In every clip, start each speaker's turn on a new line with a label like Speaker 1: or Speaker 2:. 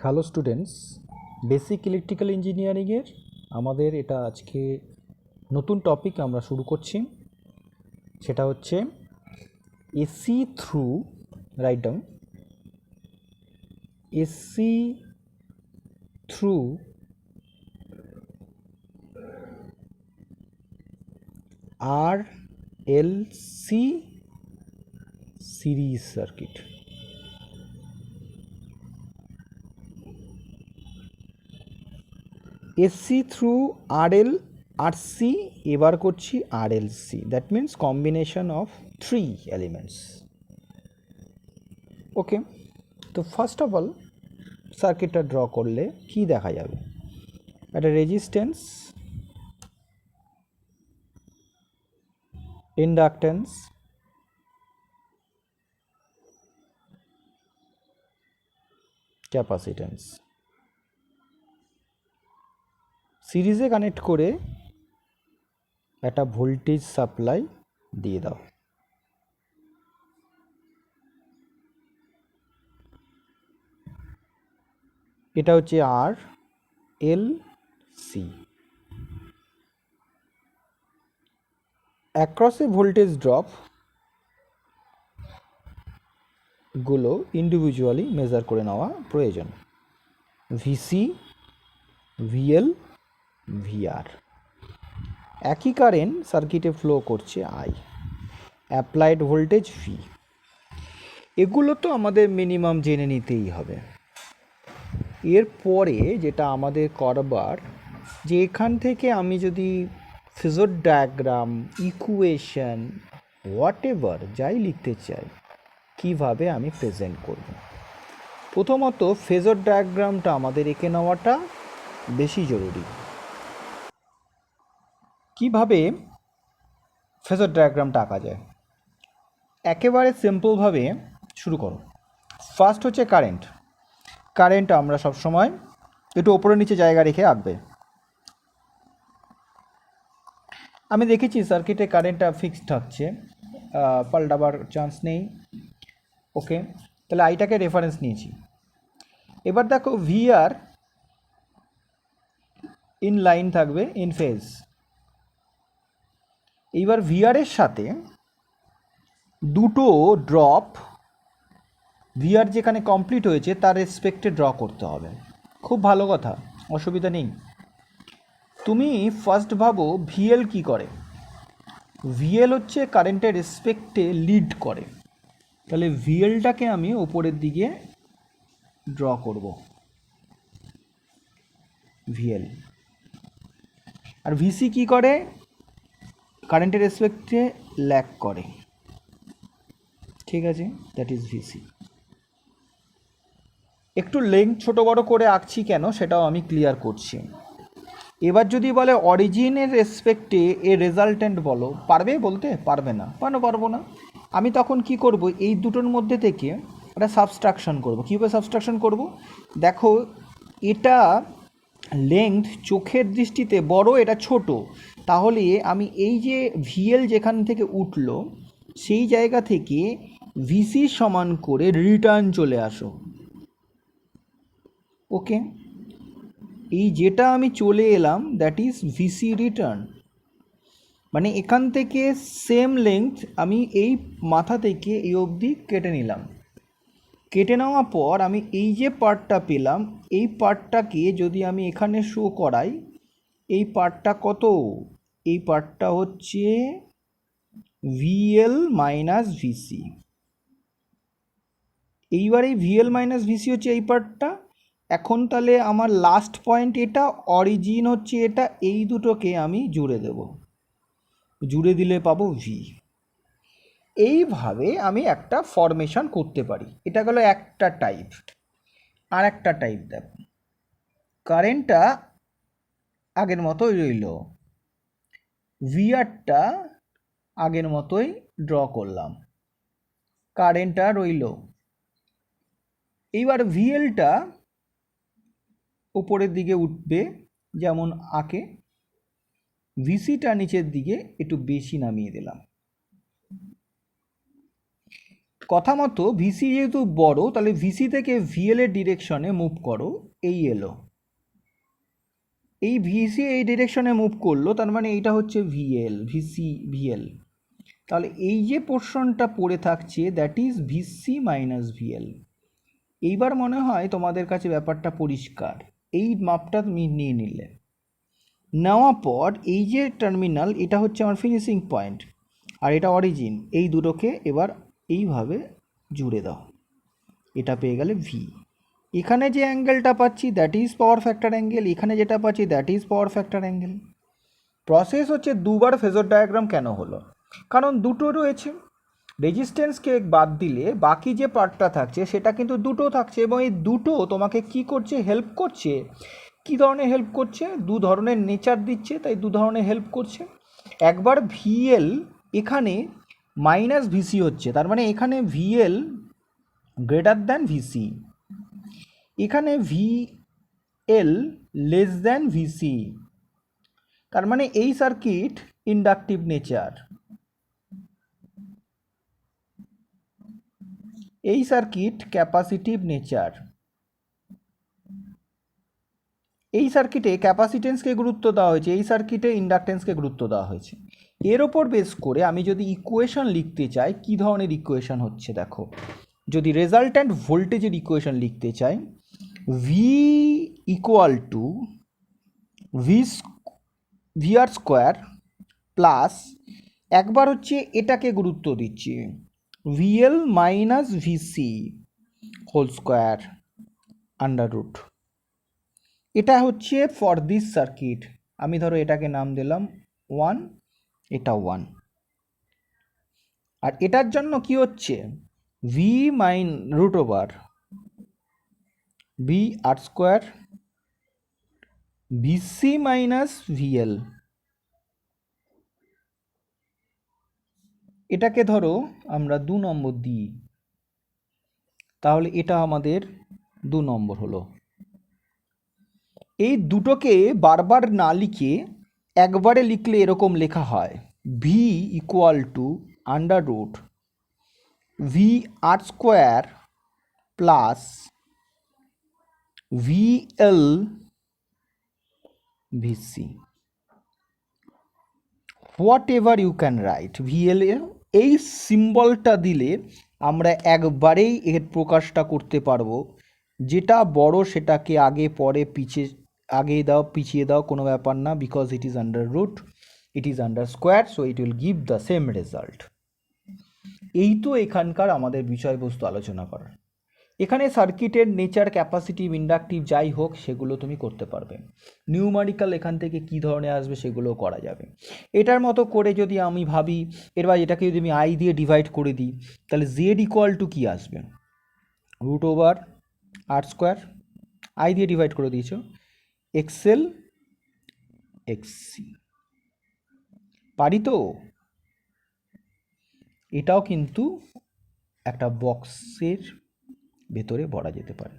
Speaker 1: Hello students, basic electrical ইঞ্জিনিয়ারিংয়ের আমাদের এটা আজকে নতুন টপিক আমরা শুরু করছি। সেটা হচ্ছে AC through, right down, AC through R L C series circuit. AC through R L R C, এবার করছি R L C, that means combination of three elements. Okay, তো ফার্স্ট অফ অল সার্কিটটা draw করলে কি দেখা যাবে? একটা resistance, inductance, capacitance সিরিজে কানেক্ট করে একটা ভোল্টেজ সাপ্লাই দিয়ে দাও। এটা হচ্ছে আর এল সি। অ্যাক্রসে ভোল্টেজ ড্রপ গুলো ইন্ডিভিজুয়ালি মেজার করে নেওয়া প্রয়োজন। VC, VL, VR. একই কারেন্ট সার্কিটে ফ্লো করছে আই, অ্যাপ্লাইড ভোল্টেজ ভি। এগুলো তো আমাদের মিনিমাম জেনে নিতেই হবে। এরপরে যেটা আমাদের করবার, যে এখান থেকে আমি যদি phasor diagram, equation, what ever যাই লিখতে চাই, কিভাবে আমি প্রেজেন্ট করব। প্রথমত ফেজর ডায়াগ্রামটা আমাদের এঁকে নেওয়াটা বেশি জরুরি। কিভাবে ফেজর ডায়াগ্রামটা আঁকা যায়? একেবারে সিম্পলভাবে শুরু করো। ফার্স্ট হচ্ছে কারেন্ট। কারেন্ট আমরা সবসময় একটু ওপরে নিচে জায়গা রেখে আঁকবে। আমি দেখেছি সার্কিটে কারেন্টটা ফিক্সড থাকছে, পাল্টাবার চান্স নেই। ওকে, তাহলে আইটাকে রেফারেন্স নিয়েছি। এবার দেখো ভিআর ইন লাইন থাকবে, ইন ফেজ। এইবার ভিআরের সাথে দুটো ড্রপ, ভিআর যেখানে কমপ্লিট হয়েছে তার রেসপেক্টে ড্র করতে হবে। খুব ভালো কথা, অসুবিধা নেই। তুমি ফার্স্ট ভাবো ভিএল কি করে। ভিএল হচ্ছে কারেন্টের রেসপেক্টে লিড করে। তাহলে ভিএলটাকে আমি ওপরের দিকে ড্র করব, ভিএল। আর ভিসি কি করে? কারেন্টের রেসপেক্টে ল্যাগ করে। ঠিক আছে, দ্যাট ইজ ভিসি। একটু লেন্থ ছোট বড় করে আঁকছি কেন সেটাও আমি ক্লিয়ার করছি। এবার যদি বলে অরিজিনের রেসপেক্টে এ রেজাল্টেন্ট বলো, পারবে বলতে? পারবে না। পারবো না। আমি তখন কি করব, এই দুটোর মধ্যে থেকে একটা সাবস্ট্রাকশন করব। কীভাবে সাবস্ট্রাকশন করব? দেখো, এটা লেন্থ চোখের দৃষ্টিতে বড়, এটা ছোট। তাহলে আমি এই যে ভিএল যেখান থেকে উঠলো সেই জায়গা থেকে ভিসি সমান করে রিটার্ন চলে আসো। ওকে, এই যেটা আমি চলে এলাম দ্যাট ইজ ভিসি রিটার্ন। মানে এখান থেকে সেম লেন্থ আমি এই মাথা থেকে এই অবধি কেটে নিলাম। কেটে নেওয়ার পর আমি এই যে পার্টটা পেলাম, এই পার্টটাকে যদি আমি এখানে শো করাই, এই পার্টটা কত? এই পার্টটা হচ্ছে ভিএল মাইনাস ভিসি। এইবার এই ভিএল মাইনাস ভিসি হচ্ছে এই পার্টটা। এখন তাহলে আমার লাস্ট পয়েন্ট এটা, অরিজিন হচ্ছে এটা, এই দুটোকে আমি জুড়ে দেব। জুড়ে দিলে পাবো ভি। এইভাবে আমি একটা ফরমেশন করতে পারি। এটা গেল একটা টাইপ। আর একটা টাইপ দেখো, কারেন্টটা আগের মতোই রইল, ভিআরটা আগের মতোই ড্র করলাম, কারেন্টটা রইল। এইবার ভিএলটা উপরের দিকে উঠবে যেমন আঁকে, ভিসিটা নিচের দিকে একটু বেশি নামিয়ে দিলাম। কথা মতো ভিসি যেহেতু বড়, তাহলে ভিসি থেকে ভিএল এর ডিরেকশনে মুভ করো, এই এলো, এই ভিসি এই ডিরেকশনে মুভ করলো, তার মানে এইটা হচ্ছে ভিএল, ভিসি ভিএল। তাহলে এই যে পোর্শনটা পড়ে থাকছে that is VC minus VL. এইবার মনে হয় তোমাদের কাছে ব্যাপারটা পরিষ্কার। এই মাপটা তুমি নিয়ে নিলে, নেওয়ার পর এই যে টার্মিনাল, এটা হচ্ছে আমার ফিনিশিং পয়েন্ট আর এটা অরিজিন, এই দুটোকে এবার এইভাবে জুড়ে দাও, এটা পেয়ে গেলে ভি। এখানে যে অ্যাঙ্গেলটা পাচ্ছি that is power factor angle, এখানে যেটা পাচ্ছি that is power factor angle. Process হচ্ছে দুবার ফেজর ডায়াগ্রাম কেন হলো, কারণ দুটো রয়েছে, রেজিস্ট্যান্সকে বাদ দিলে বাকি যে পার্টটা থাকছে সেটা কিন্তু দুটো থাকছে, এবং এই দুটো তোমাকে কি করছে, হেল্প করছে। কি ধরনের হেল্প করছে, দু ধরনের নেচার দিচ্ছে, তাই দু ধরনের হেল্প করছে। একবার ভিএল এখানে মাইনাস ভিসি হচ্ছে, তার মানে এখানে ভিএল গ্রেটার দ্যান ভিসি, এখানে ভিএল লেস দ্যান ভিসি, তার মানে এই সার্কিট ইন্ডাকটিভ নেচার, এই সার্কিট ক্যাপাসিটিভ নেচার। এই সার্কিটে ক্যাপাসিটেন্সকে গুরুত্ব দেওয়া হয়েছে, এই সার্কিটে ইন্ডাকটেন্সকে গুরুত্ব দেওয়া হয়েছে। এর ওপর বেস করে আমি যদি ইকুয়েশন লিখতে চাই, কি ধরনের ইকুয়েশন হচ্ছে দেখো, যদি রেজাল্ট্যান্ট ভোল্টেজের ইকুয়েশন লিখতে চাই, V equal to VR square plus, একবার হচ্ছে এটাকে গুরুত্ব দিচ্ছি, VL minus VC whole square under root. এটা হচ্ছে ফর দিস সার্কিট, আমি ধরো এটাকে নাম দিলাম 1, এটা 1। আর এটার জন্য কি হচ্ছে, ভি মাইন root over V R square VC minus VL. এটাকে ধরো আমরা 2 নম্বর দিই, তাহলে এটা আমাদের 2 নম্বর হলো। এই দুটোকে বারবার না লিখে একবারে লিখলে এরকম লেখা হয়, V equal to under root V R square plus VL VC, whatever you can write. VL এই সিম্বলটা দিলে আমরা একবারেই এর প্রকাশটা করতে পারবো, যেটা বড় সেটাকে আগে পরে আগে দাও পিছিয়ে দাও কোনো ব্যাপার না, because it is under root, it is under square, so it will give the same result. এই তো এখানকার আমাদের বিষয়বস্তু আলোচনা করার। এখানে সার্কিটের নেচার, ক্যাপাসিটিভ, ইন্ডাকটিভ যাই হোক সেগুলো তুমি করতে পারবে। নিউমারিক্যাল এখান থেকে কী ধরনের আসবে সেগুলোও করা যাবে। এটার মতো করে যদি আমি ভাবি, এবার এটাকে যদি আমি আই দিয়ে ডিভাইড করে দিই, তাহলে জেড ইকুয়াল টু কী আসবে, root over R square, I দিয়ে ডিভাইড করে দিয়েছ, এক্সএল এক্সসি। পারি তো? এটাও কিন্তু একটা বক্সের ভেতরে ভরা যেতে পারে।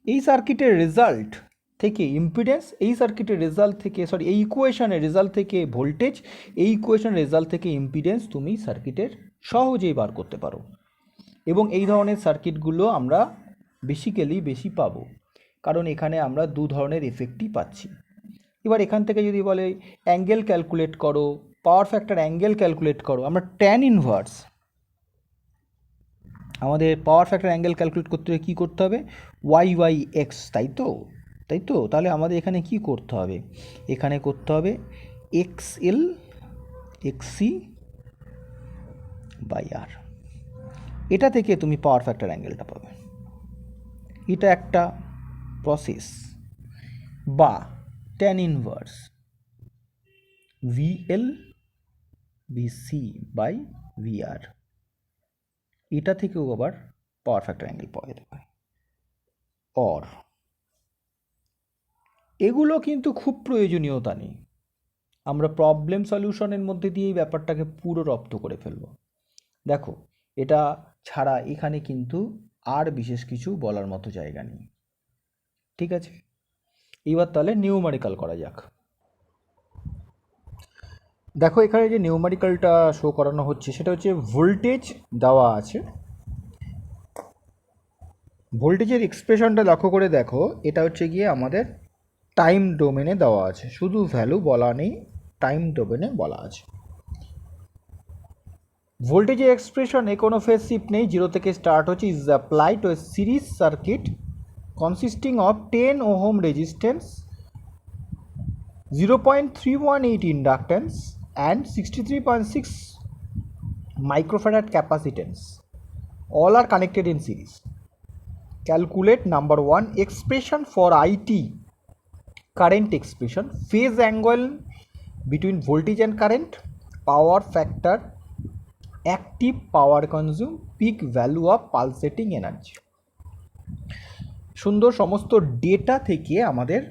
Speaker 1: এই সার্কিটের রেজাল্ট থেকে ইম্পিডেন্স, এই সার্কিটের রেজাল্ট থেকে এই ইকুয়েশনের রেজাল্ট থেকে ভোল্টেজ, এই ইকুয়েশনের রেজাল্ট থেকে ইম্পিডেন্স তুমি সার্কিটের সহজেই বার করতে পারো। এবং এই ধরনের সার্কিটগুলো আমরা বেশি পাবো, কারণ এখানে আমরা দু ধরনের এফেক্টই পাচ্ছি। এবার এখান থেকে যদি বলে অ্যাঙ্গেল ক্যালকুলেট করো, পাওয়ার ফ্যাক্টর অ্যাঙ্গেল ক্যালকুলেট করো, আমরা ট্যান ইনভার্স, আমাদের পাওয়ার ফ্যাক্টর অ্যাঙ্গেল ক্যালকুলেট করতে হলে কী করতে হবে, ওয়াই এক্স, তাই তো? তাহলে আমাদের এখানে কি করতে হবে, এখানে করতে হবে এক্স এল এক্সসি বাই আর, এটা থেকে তুমি পাওয়ার ফ্যাক্টর অ্যাঙ্গেলটা পাবে। এটা একটা প্রসেস। বা tan inverse VL VC by VR, এটা থেকেও আবার পাওয়ার ফ্যাক্টর অ্যাঙ্গেল পাওয়া যেতে পারে। অর এগুলো কিন্তু খুব প্রয়োজনীয়তা নেই, আমরা প্রবলেম সলিউশনের মধ্যে দিয়ে এই ব্যাপারটাকে পুরো রপ্ত করে ফেলব। দেখো, এটা ছাড়া এখানে কিন্তু আর বিশেষ কিছু বলার মতো জায়গা নেই। ঠিক আছে, এবার তাহলে নিউমারিক্যাল করা যাক। দেখো এখানে যে নিউমারিক্যালটা শো করানো হচ্ছে সেটা হচ্ছে ভোল্টেজ দেওয়া আছে। ভোল্টেজের এক্সপ্রেশনটা লক্ষ্য করে দেখো, এটা হচ্ছে গিয়ে আমাদের টাইম ডোমেনে দেওয়া আছে, শুধু ভ্যালু বলা নেই, টাইম ডোমেনে বলা আছে। ভোল্টেজের এক্সপ্রেশনে কোনো ফেজ শিফট নেই, জিরো থেকে স্টার্ট হচ্ছে, is apply to a series circuit consisting of 10 ohm resistance, 0.318 inductance and 63.6 microfarad capacitance. All are connected in series. Calculate number 1 expression for IT, current expression, phase angle between voltage and current, power factor, active power consume, peak value of pulsating energy. সুন্দর সমস্ত data থেকে আমাদের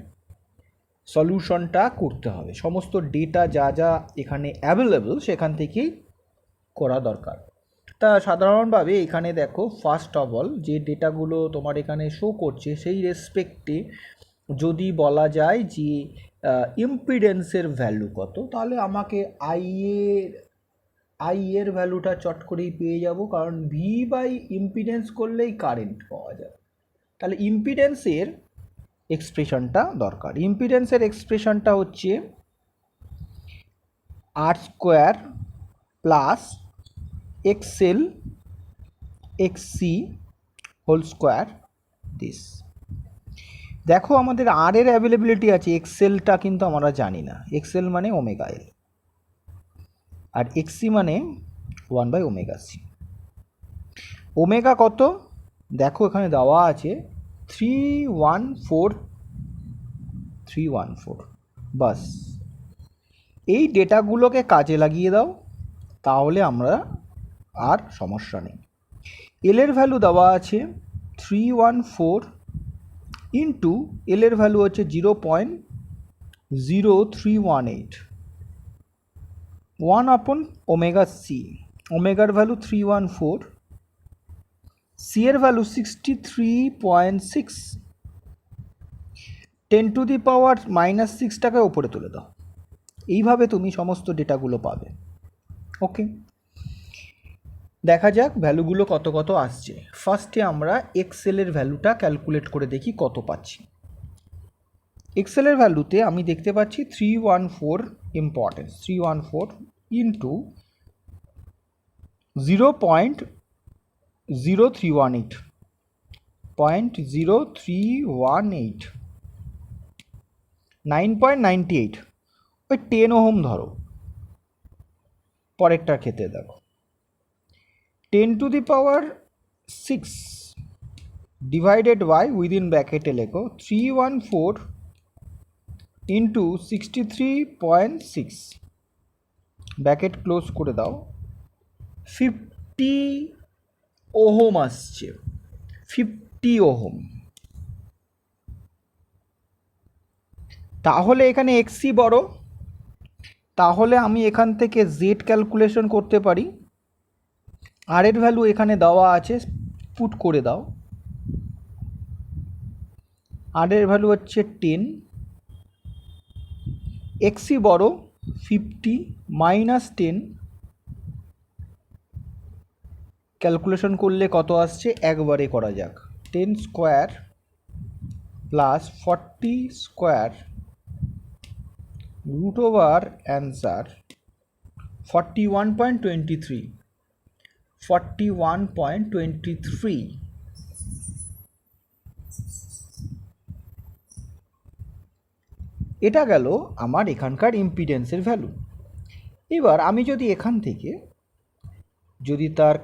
Speaker 1: সলিউশনটা করতে হবে, সমস্ত data যা যা এখানে অ্যাভেলেবল সেখান থেকেই করা দরকার। তা সাধারণভাবে এখানে দেখো, ফার্স্ট অফ অল যে ডেটাগুলো তোমার এখানে শো করছে সেই রেসপেক্টে যদি বলা যায় যে ইম্পিডেন্সের ভ্যালু কত, তাহলে আমাকে আই এর ভ্যালুটা চট করেই পেয়ে যাব, কারণ ভি বাই ইম্পিডেন্স করলেই কারেন্ট পাওয়া যাবে। তাহলে ইম্পিডেন্সের এক্সপ্রেশনটা দরকার। ইম্পিডেন্সের এক্সপ্রেশনটা হচ্ছে R square plus XL XC whole square this. দেখো আমাদের আর এর অ্যাভেলেবিলিটি আছে, এক্সএলটা কিন্তু আমরা জানি না। এক্সএল মানে ওমেগা এল আর এক্সসি মানে 1/ωc। ওমেগা কত দেখো এখানে দেওয়া আছে 314 বাস। এই ডেটাগুলোকে কাজে লাগিয়ে দাও, তাহলে আমরা আর সমস্যা নেই। এল এর ভ্যালু দেওয়া আছে 314 ইন্টু এল এর ভ্যালু হচ্ছে 0.0318, 1/ωc। ওমেগার ভ্যালু 314, সি এর ভ্যালু 63.6, 10⁻⁻6টাকে ওপরে তুলে দাও। এইভাবে তুমি সমস্ত ডেটাগুলো পাবে। ওকে, দেখা যাক ভ্যালুগুলো কত কত আসছে। ফার্স্টে আমরা এক্সেলের ভ্যালুটা ক্যালকুলেট করে দেখি কত পাচ্ছি। এক্সেলের ভ্যালুতে আমি দেখতে পাচ্ছি 314 ইম্পর্টেন্স, 314 ইন্টু 0.0318, 9.98, ওই 10 ওহম ধরো। পরেরটার ক্ষেত্রে দেখো 10⁻6 ডিভাইডেড বাই, উইদিন ব্র্যাকেটে লেখো 314 ইন্টু 63.6, ব্র্যাকেট ক্লোজ করে দাও, 50 ওহম আসছে, 50 ওহম। তাহলে এখানে এক্সি বড়, তাহলে আমি এখান থেকে জেড ক্যালকুলেশন করতে পারি। আর এর ভ্যালু এখানে দেওয়া আছে, পুট করে দাও। আর এর ভ্যালু হচ্ছে 10, এক্সি বড় 50 মাইনাস 10, ক্যালকুলেশন করলে কত আসছে একবারে করা যাক। 10 square plus 40 square root over answer 41.23, 41.23। এটা গেল আমার এখানকার ইম্পিডেন্সের ভ্যালু। এবার আমি যদি এখান থেকে যদি তার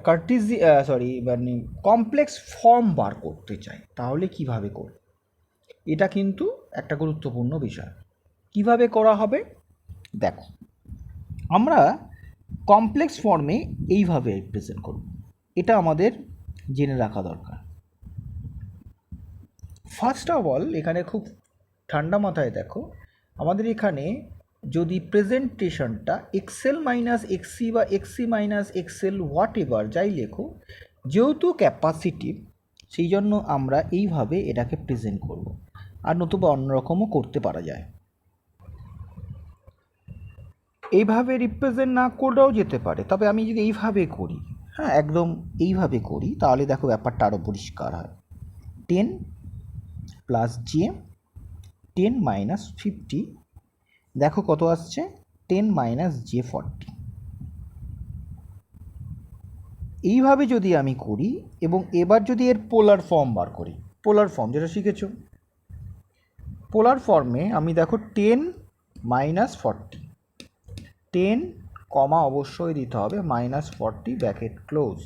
Speaker 1: মানে কমপ্লেক্স ফর্ম বার করতে চাই, তাহলে কিভাবে করব? এটা কিন্তু একটা গুরুত্বপূর্ণ বিষয়। কিভাবে করা হবে দেখো, আমরা কমপ্লেক্স ফর্মে এইভাবে রিপ্রেজেন্ট করব, এটা আমাদের জেনে রাখা দরকার। ফার্স্ট অফ অল এখানে খুব ঠান্ডা মাথায় দেখো, আমাদের এখানে যদি প্রেজেন্টেশনটা এক্সেল মাইনাস এক্সি বা এক্সি মাইনাস এক্সেল হোয়াট এভার যাই লেখো, যেহেতু ক্যাপাসিটিভ সেই জন্য আমরা এইভাবে এটাকে প্রেজেন্ট করব, আর নতুবা অন্যরকমও করতে পারা যায়। এইভাবে রিপ্রেজেন্ট না করলেও যেতে পারে, তবে আমি যদি এইভাবে করি, হ্যাঁ একদম এইভাবে করি, তাহলে দেখো ব্যাপারটা আরও পরিষ্কার হয়। 10 প্লাস জে 10 মাইনাস 50, দেখো কত আসছে, 10 মাইনাস জে 40। এইভাবে যদি আমি করি এবং এবার যদি এর পোলার ফর্ম বার করি, পোলার ফর্ম যেটা শিখেছো, পোলার ফর্মে আমি দেখো 10 মাইনাস 40, 10 কমা অবশ্যই দিতে হবে -40 ব্র্যাকেট ক্লোজ,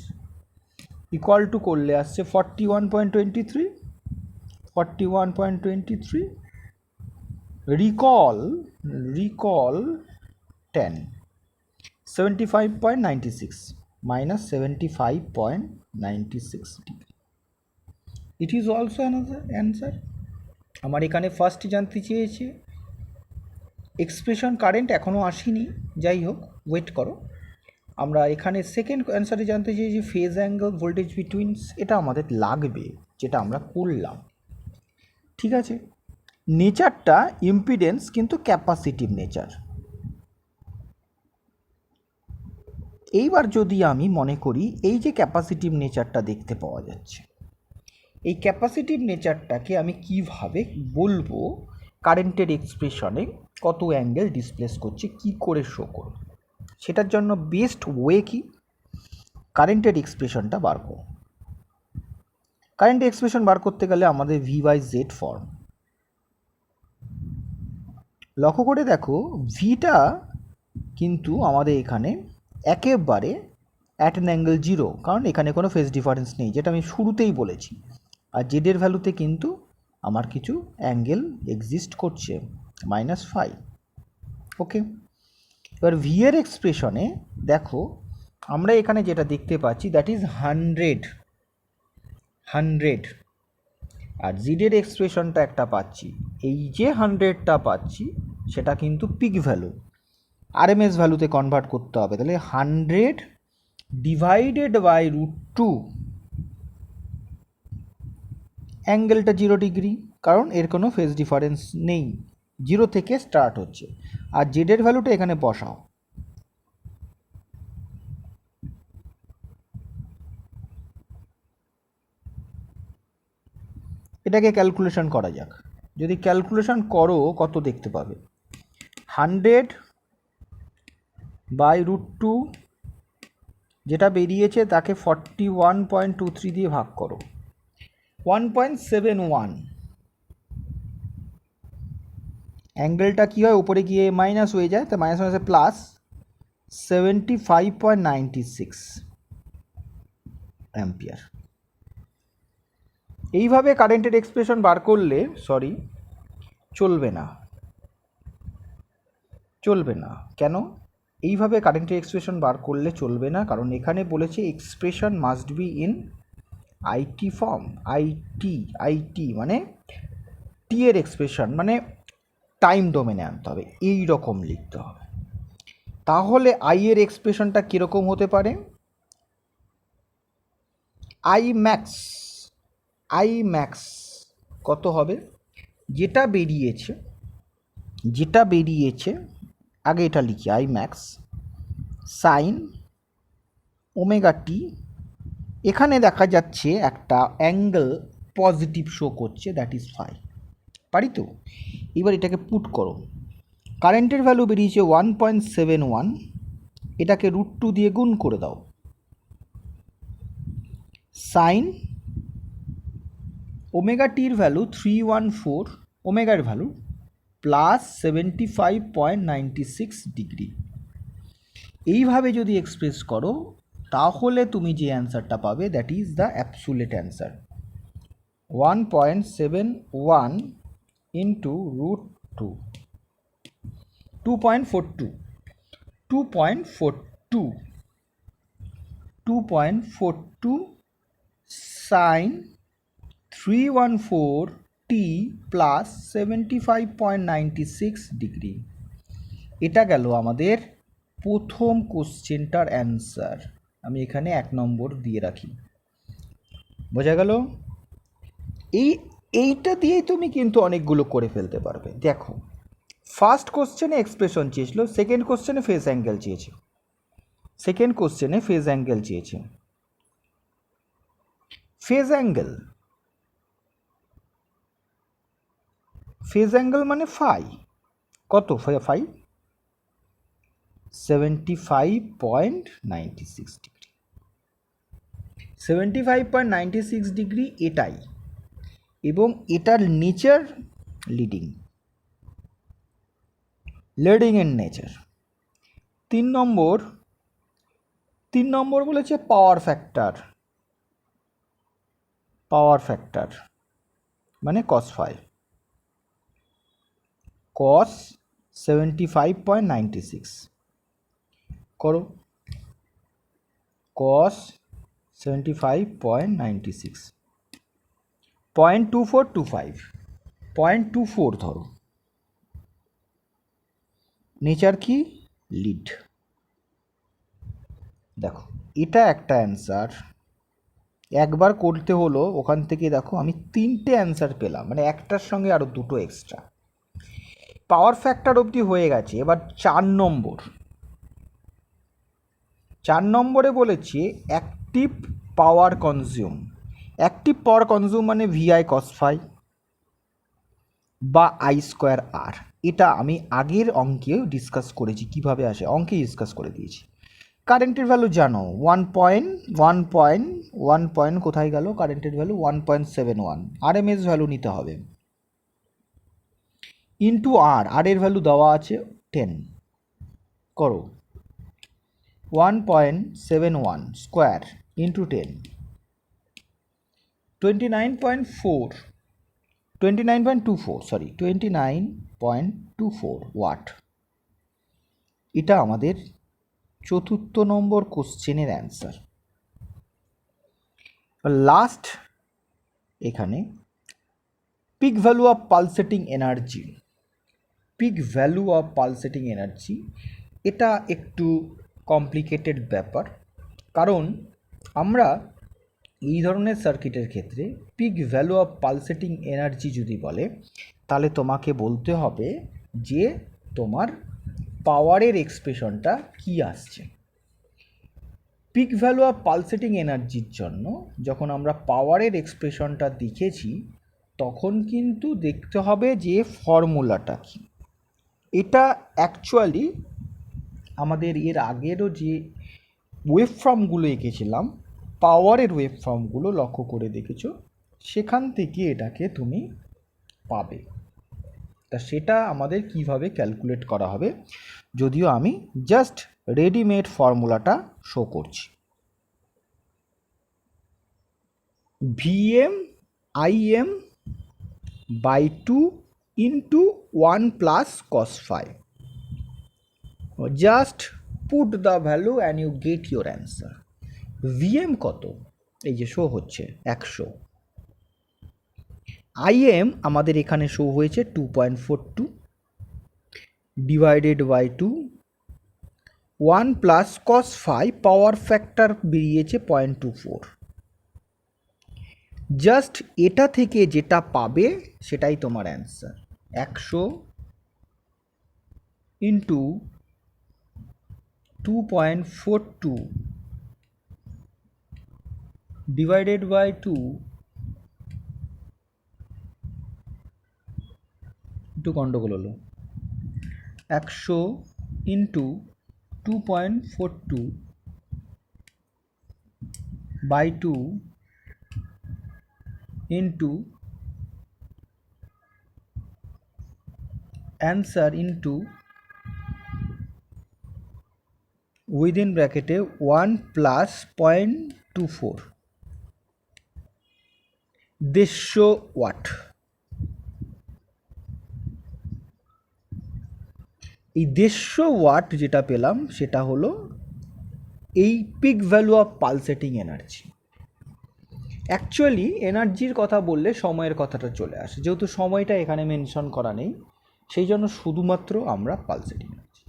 Speaker 1: ইকুয়াল টু করলে আসছে 41.23, 41.23, recall 10, 75.96 minus 75.96 degree. It is also another answer. আমার এখানে ফার্স্ট জানতে চেয়েছে এক্সপ্রেশন, কারেন্ট এখনও আসেনি, যাই হোক ওয়েট করো। আমরা এখানে সেকেন্ড অ্যান্সারে জানতে চেয়েছি ফেজ অ্যাঙ্গেল ভোল্টেজ বিটুইনস, এটা আমাদের লাগবে যেটা আমরা করলাম, ঠিক আছে। নেচারটা ইম্পিডেন্স কিন্তু ক্যাপাসিটিভ নেচার। এইবার যদি আমি মনে করি এই যে ক্যাপাসিটিভ নেচারটা দেখতে পাওয়া যাচ্ছে, এই ক্যাপাসিটিভ নেচারটাকে আমি কিভাবে বলবো কারেন্টের এক্সপ্রেশনে কত অ্যাঙ্গেল ডিসপ্লেস করছে, কি করে শো করব, সেটার জন্য বেস্ট ওয়ে কি, কারেন্টের এক্সপ্রেশনটা বার করো। কারেন্টের এক্সপ্রেশন বার করতে গেলে আমাদের V/Z ফর্ম, লক্ষ্য করে দেখো ভিটা কিন্তু আমাদের এখানে একেবারে অ্যাট অ্যান অ্যাঙ্গেল 0, কারণ এখানে কোনো ফেজ ডিফারেন্স নেই, যেটা আমি শুরুতেই বলেছি। আর জেডের ভ্যালুতে কিন্তু আমার কিছু অ্যাঙ্গেল এক্সিস্ট করছে -5, ওকে। এবার ভি এর এক্সপ্রেশনে দেখো আমরা এখানে যেটা দেখতে পাচ্ছি দ্যাট ইজ 100, আর জিডের এক্সপ্রেশনটা একটা পাচ্ছি, এই যে 100টা পাচ্ছি সেটা কিন্তু পিক ভ্যালু, আরএমএস ভ্যালুতে কনভার্ট করতে হবে, তাহলে 100 ডিভাইডেড বাই √2, অ্যাঙ্গেলটা 0 ডিগ্রি, কারণ এর কোনো ফেজ ডিফারেন্স নেই, 0 থেকে স্টার্ট হচ্ছে। আর জেডের ভ্যালুটা এখানে বসাও, এটাকে ক্যালকুলেশন করা যাক। যদি ক্যালকুলেশন করো কত দেখতে পাবে, 100 বাই √2, যেটা বেরিয়েছে তাকে 41.23 দিয়ে ভাগ করো, 1.71, অ্যাঙ্গেলটা কী হয় উপরে গিয়ে মাইনাস হয়ে যায়, তো মাইনাস মাইনাসে প্লাস 75.96 অ্যাম্পিয়ার। এইভাবে কারেন্টের এক্সপ্রেশন বার করলে চলবে না। কেন এইভাবে কারেন্টের এক্সপ্রেশন বার করলে চলবে না? কারণ এখানে বলেছে expression must be in IT form, IT মানে টি এর এক্সপ্রেশন মানে টাইম ডোমেনে আনতে হবে, এই রকম লিখতে হবে। তাহলে আই এর এক্সপ্রেশনটা কীরকম হতে পারে, আই ম্যাক্স কত হবে, যেটা বেরিয়েছে আগে এটা লিখি, I max sine omega t, এখানে দেখা যাচ্ছে একটা অ্যাঙ্গেল পজিটিভ শো করছে, দ্যাট ইজ ফাই, পারি তো। এবার এটাকে পুট করো, কারেন্টের ভ্যালু বেরিয়েছে 1.71, এটাকে √2 দিয়ে গুণ করে দাও, সাইন ওমেগা টির ভ্যালু 314, ওমেগার ভ্যালু প্লাস 75.96 ডিগ্রি। এইভাবে যদি এক্সপ্রেস করো তাহলে তুমি যে অ্যান্সারটা পাবে that is the absolute answer, 1.71 into √2, 2.42 sine 314t plus 75.96 degree. এটা গেল আমাদের প্রথম কোশ্চেনটার অ্যান্সার, আমি এখানে 1 নম্বর দিয়ে রাখি, বোঝা গেল। এইটা দিয়েই তুমি কিন্তু অনেকগুলো করে ফেলতে পারবে। দেখো ফার্স্ট কোশ্চেনে এক্সপ্রেশন চেয়েছিল, সেকেন্ড কোশ্চেনে ফেজ অ্যাঙ্গেল চেয়েছে। সেকেন্ড কোশ্চেনে ফেজ অ্যাঙ্গেল চেয়েছে। ফেজ অ্যাঙ্গেল, ফেজ অ্যাঙ্গেল মানে ফাই। কত ফাই? 75.96 ডিগ্রি। 75.96 ডিগ্রি এটাই, এবং এটার নেচার লিডিং, এর নেচার। 3 নম্বর বলেছে পাওয়ার ফ্যাক্টর। পাওয়ার ফ্যাক্টর মানে cos ফাই, cos 75.96 করো, cos 75.96 0.2425, 0.24 ধরো। নেচার কি? লিড। দেখো এটা একটা অ্যান্সার, একবার করতে হলো, ওখান থেকে দেখো আমি 3টে অ্যান্সার পেলাম, মানে একটার সঙ্গে আরও 2টো এক্সট্রা। পাওয়ার ফ্যাক্টর অবধি হয়ে গেছে। এবার 4 নম্বরে বলেছে অ্যাক্টিভ পাওয়ার কনজিউম। অ্যাক্টিভ পাওয়ার কনজিউম মানে ভিআই কস ফাই বা আই স্কোয়ার আর। এটা আমি আগের অঙ্কেও ডিসকাস করেছি, কিভাবে আসে অঙ্কে ডিসকাস করে দিয়েছি। কারেন্টের ভ্যালু জানো 1 কোথায় গেল কারেন্টের ভ্যালু 1.71, আরএমএস ভ্যালু নিতে হবে ইন্টু আর, আর এর ভ্যালু দেওয়া আছে 10 করো, 1.71 স্কোয়ার ইন্টু 10, 29.24 ওয়াট। এটা আমাদের 4th নম্বর কোশ্চেনের অ্যান্সার। লাস্ট এখানে pick value of pulsating energy. Pick value of pulsating energy এটা একটু কমপ্লিকেটেড ব্যাপার, কারণ আমরা এই ধরনের সার্কিটের ক্ষেত্রে pick value of pulsating energy যদি বলে, তাহলে তোমাকে বলতে হবে যে তোমার পাওয়ারের এক্সপ্রেশনটা কি আসছে। পিক ভ্যালু অফ পালসেটিং এনার্জির জন্য যখন আমরা পাওয়ারের এক্সপ্রেশনটা দেখেছি, তখন কিন্তু দেখতে হবে যে ফর্মুলাটা কি। এটা অ্যাকচুয়ালি আমাদের এর আগেরও যে ওয়েভ ফর্মগুলো এঁকেছিলাম, পাওয়ারের ওয়েভ ফর্মগুলো লক্ষ্য করে দেখেছো, সেখান থেকে এটাকে তুমি পাবে। তা সেটা আমাদের কিভাবে ক্যালকুলেট করা হবে, যদিও আমি জাস্ট রেডিমেড ফর্মুলাটা শো করছি। VM IM by 2 into 1 plus cos phi. Just put the value and you get your answer. VM কত? এই যে শো হচ্ছে 100। আইএম আমাদের এখানে শো হয়েছে 2.42 divided by 2, 1 plus cos phi, power factor বেরিয়েছে 0.24। জাস্ট এটা থেকে যেটা পাবে সেটাই তোমার অ্যান্সার। 100 ইন্টু 2.42 ডিভাইডেড বাই 2, একটু গন্ডগোল হলো, 100 into 2.42 by 2 into answer into within ব্র্যাকেটে 1 প্লাস 0.24, 150 ওয়াট। এই 150 ওয়াট যেটা পেলাম সেটা হলো এই pick value of pulsating energy. Actually এনার্জির কথা বললে সময়ের কথাটা চলে আসে, যেহেতু সময়টা এখানে মেনশন করা নেই, সেই জন্য শুধুমাত্র আমরা পালসেটিং এনার্জি।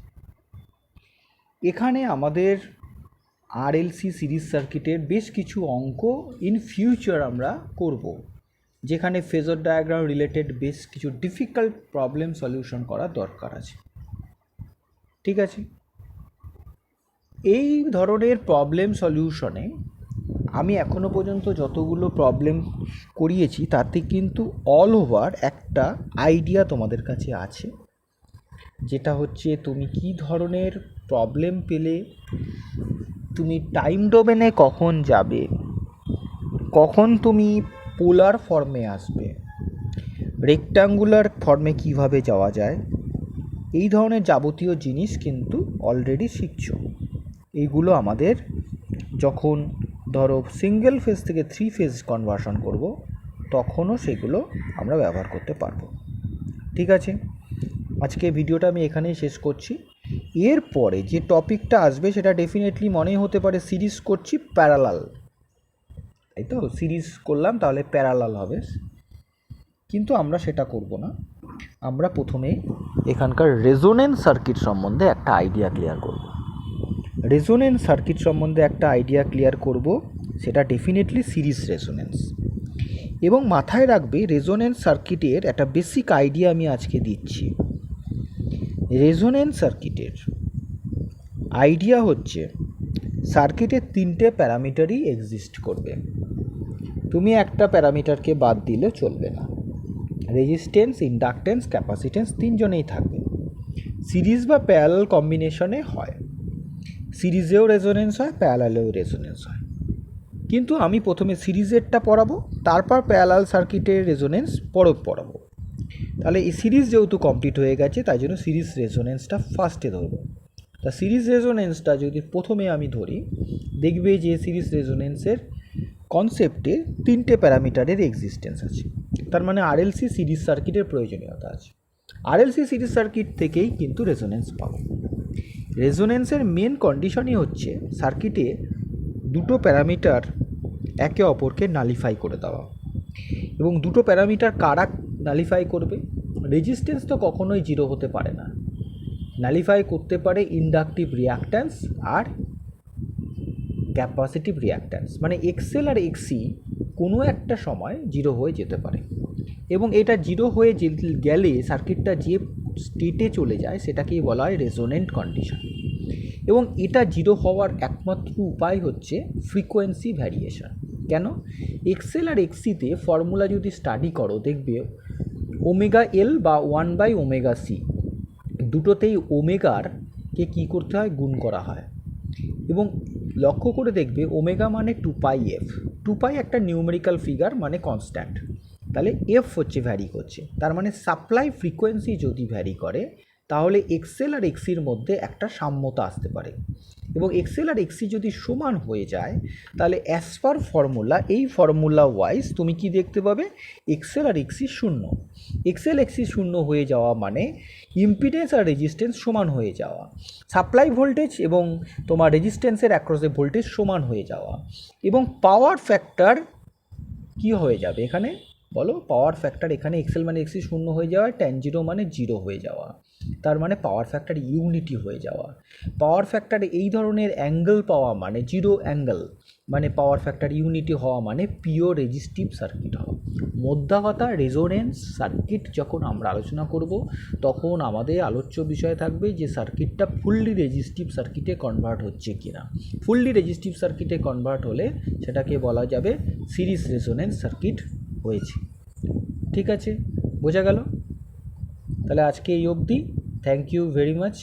Speaker 1: এখানে আমাদের আরএলসি সিরিজ সার্কিটের বেশ কিছু অঙ্ক ইন ফিউচার আমরা করব, যেখানে ফেজর ডায়াগ্রাম রিলেটেড বেশ কিছু ডিফিকাল্ট প্রবলেম সলিউশন করার দরকার আছে। ঠিক আছে, এই ধরনের প্রবলেম সলিউশনে আমি এখনো পর্যন্ত যতগুলো প্রবলেম করিয়েছি তাতে কিন্তু অল ওভার একটা আইডিয়া তোমাদের কাছে আছে, যেটা হচ্ছে তুমি কি ধরনের প্রবলেম পেলে তুমি টাইম ডোমেনে কখন যাবে, কখন তুমি পোলার ফর্মে আসবে, রেক্ট্যাঙ্গুলার ফর্মে কিভাবে যাওয়া যায়, এই ধরনের যাবতীয় জিনিস কিন্তু অলরেডি শিখছো। এইগুলো আমাদের যখন ধরো সিঙ্গেল ফেজ থেকে 3 ফেজ কনভার্সন করব তখনও সেগুলো আমরা ব্যবহার করতে পারবো। ঠিক আছে, আজকে ভিডিওটা আমি এখানেই শেষ করছি। এরপরে যে টপিকটা আসবে সেটা ডেফিনেটলি মনে হতে পারে সিরিজ করছি প্যারালাল, তাই তো, সিরিজ করলাম তাহলে প্যারালাল হবে, কিন্তু আমরা সেটা করব না। আমরা প্রথমে এখানকার রেজোনেন্স সার্কিট সম্বন্ধে একটা আইডিয়া ক্লিয়ার করব। রেজোনেন্স সার্কিট সম্বন্ধে একটা আইডিয়া ক্লিয়ার করব, সেটা ডেফিনেটলি সিরিজ রেজোনেন্স। এবং মাথায় রাখবে রেজোনেন্স সার্কিটের একটা বেসিক আইডিয়া আমি আজকে দিচ্ছি। রেজোনেন্স সার্কিটের আইডিয়া হচ্ছে সার্কিটের 3টে প্যারামিটারই এক্সিস্ট করবে, তুমি একটা প্যারামিটারকে বাদ দিলে চলবে না। রেজিস্ট্যান্স, ইন্ডাকটেন্স, ক্যাপাসিটেন্স 3জনেই থাকবে। সিরিজ বা প্যারালাল কম্বিনেশনে হয়, সিরিজেও রেজোনেন্স হয়, প্যারালালেও রেজোনেন্স হয়। কিন্তু আমি প্রথমে সিরিজেরটা পড়াবো, তারপর প্যারালাল সার্কিটের রেজোনেন্স পড়াবো। তাহলে এই সিরিজ যেহেতু কমপ্লিট হয়ে গেছে তাই জন্য সিরিজ রেজোনেন্সটা ফার্স্টে ধরবো। তা সিরিজ রেজোনেন্সটা যদি প্রথমে আমি ধরি, দেখবে যে সিরিজ রেজোনেন্সের কনসেপ্টে 3টে প্যারামিটারের এক্সিস্টেন্স আছে। তার মানে আরএলসি সিরিজ সার্কিটের প্রয়োজনীয়তা আছে। আরএলসি সিরিজ সার্কিট থেকেই কিন্তু রেজোনেন্স পাবো। রেজোনেন্সের মেন কন্ডিশনই হচ্ছে সার্কিটে দুটো প্যারামিটার একে অপরকে নালিফাই করে দেওয়া। এবং দুটো প্যারামিটার কারা নালিফাই করবে? রেজিস্ট্যান্স তো কখনোই 0 হতে পারে না, নালিফাই করতে পারে ইন্ডাকটিভ রিঅ্যাক্ট্যান্স আর ক্যাপাসিটিভ রিঅ্যাক্ট্যান্স। মানে এক্সএল আর এক্সি কোনো একটা সময় 0 হয়ে যেতে পারে, এবং এটা 0 হয়ে গেলে সার্কিটটা যে স্টেটে চলে যায় সেটাকেই বলা হয় রেজোনেন্ট কন্ডিশন। এবং এটা 0 হওয়ার একমাত্র উপায় হচ্ছে ফ্রিকোয়েন্সি ভ্যারিয়েশন। কেন? এক্সএল আর এক্সিতে ফর্মুলা যদি স্টাডি করো দেখবে ওমেগা এল বা 1/ωc দুটোতেই ওমেগারকে কী করতে হয়? গুণ করা হয়। এবং লক্ষ্য করে দেখবে ওমেগা মানে 2πf, 2π একটা নিউমেরিক্যাল ফিগার মানে কনস্ট্যান্ট, তাহলে এফ হচ্ছে ভ্যারি করছে। তার মানে সাপ্লাই ফ্রিকোয়েন্সি যদি ভ্যারি করে তাহলে এক্সএল আর এক্সির মধ্যে একটা সাম্যতা আসতে পারে। এবং এক্সএল আর এক্সি যদি সমান হয়ে যায় তাহলে অ্যাজ পার ফর্মুলা, এই ফর্মুলা ওয়াইজ তুমি কি দেখতে পাবে? এক্সএল আর এক্সি শূন্য। এক্সএল এক্সি শূন্য হয়ে যাওয়া মানে ইম্পিডেন্স আর রেজিস্ট্যান্স সমান হয়ে যাওয়া, সাপ্লাই ভোল্টেজ এবং তোমার রেজিস্ট্যান্সের অ্যাক্রসে ভোল্টেজ সমান হয়ে যাওয়া, এবং পাওয়ার ফ্যাক্টর কী হয়ে যাবে এখানে? বলো, পাওয়ার ফ্যাক্টর এখানে এক্সএল মানে এক্সি শূন্য হয়ে যাওয়া, ট্যান 0 মানে 0 হয়ে যাওয়া, তার মানে পাওয়ার ফ্যাক্টর ইউনিটি হয়ে যাওয়া। পাওয়ার ফ্যাক্টর এই ধরনের অ্যাঙ্গেল পাওয়া মানে 0 অ্যাঙ্গেল, মানে পাওয়ার ফ্যাক্টর ইউনিটি হওয়া মানে পিওর রেজিস্টিভ সার্কিট হওয়া। মোদ্দা কথা, রেজোনেন্স সার্কিট যখন আমরা আলোচনা করব তখন আমাদের আলোচ্য বিষয় থাকবে যে সার্কিটটা ফুললি রেজিস্টিভ সার্কিটে কনভার্ট হচ্ছে কিনা। ফুললি রেজিস্টিভ সার্কিটে কনভার্ট হলে সেটাকে বলা যাবে সিরিজ রেজোনেন্স সার্কিট হয়েছে। ঠিক আছে, বোঝা গেল? তাহলে আজকে এই অবধি। Thank you very much.